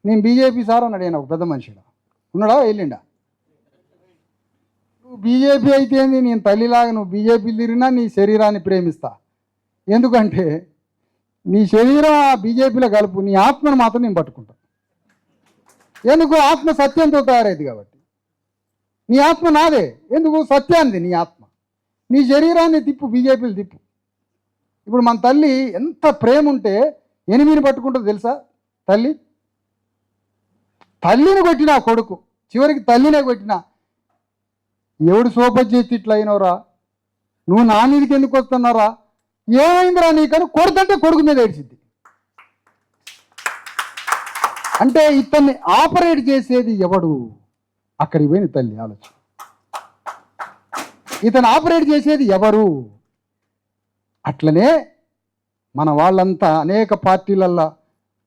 నేను BJP sir అన్నాడు. ఆయన ఒక పెద్ద మనిషిడా ఉన్నాడా, వెళ్ళిండా? నువ్వు బీజేపీ అయితే నేను తల్లిలాగా నువ్వు బీజేపీ తిరిగినా నీ శరీరాన్ని ప్రేమిస్తా. ఎందుకంటే నీ శరీరం ఆ బీజేపీలో కలుపు, నీ ఆత్మను మాత్రం నేను పట్టుకుంటా. ఎందుకు? ఆత్మ సత్యంతో తయారైంది కాబట్టి. నీ ఆత్మ నాదే. ఎందుకు? సత్యాన్ని నీ ఆత్మ. నీ శరీరాన్ని తిప్పు, బీజేపీలు తిప్పు. ఇప్పుడు మన తల్లి ఎంత ప్రేమ ఉంటే ఎనిమిదిని పట్టుకుంటుందో తెలుసా? తల్లిని కొట్టినా కొడుకు, చివరికి తల్లినే కొట్టినా, ఎవడు సోపతి చేసి ఇట్లా అయినవరా, నువ్వు నా మీదకి ఎందుకు వస్తున్నారా, ఏమైందిరా నీకని కొడుతుంటే కొడుకు మీద ఏడ్చింది. అంటే ఇతన్ని ఆపరేట్ చేసేది ఎవడు? అక్కడికి పోయింది తల్లి ఆలోచన. ఇతను ఆపరేట్ చేసేది ఎవరు? అట్లనే మన వాళ్ళంతా అనేక పార్టీలల్లో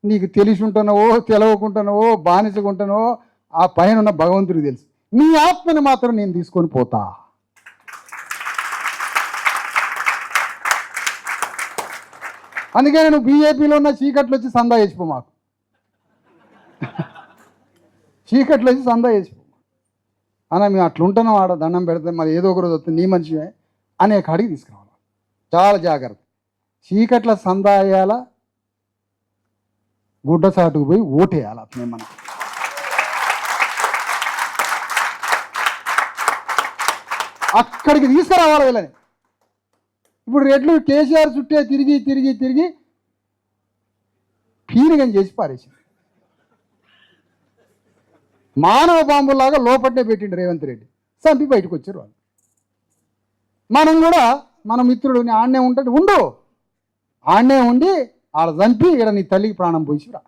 నీకు తెలిసి ఉంటున్నావో తెలవకుంటున్నావో బానిసకుంటున్నావో ఆ పైన ఉన్న భగవంతుడికి తెలుసు. నీ ఆత్మని మాత్రం నేను తీసుకొని పోతా. అందుకే నేను బీజేపీలో ఉన్న చీకట్లు వచ్చి సందా వేసిపో, మాకు చీకట్లు వచ్చి సందా వేసిపో అన్న, మేము అట్లా ఉంటున్నాం, ఆడ దండం పెడితే మరి ఏదో ఒకరోజు వస్తుంది నీ మంచివే అనే కాడికి తీసుకురావాలి. చాలా జాగ్రత్త. చీకట్ల సందా వేయాలా, గుడ్డ చాటుకు పోయి ఓటేయాలి. అట్లనే మనం అక్కడికి తీసుకురావాలి వీళ్ళని. ఇప్పుడు రెడ్లు కేసీఆర్ చుట్టే తిరిగి తిరిగి తిరిగి పీరిగం చేసి పారేసింది. మానవ బాంబులాగా లోపట్నే పెట్టిండు రేవంత్ రెడ్డి. చంపి బయటకు వచ్చారు వాళ్ళు. మనం కూడా మన మిత్రుడు ఆడనే ఉంటాడు, ఉండు ఆడనే ఉండి ఆడ చంపి ఇక్కడ నీ తల్లికి ప్రాణం పోసిరా.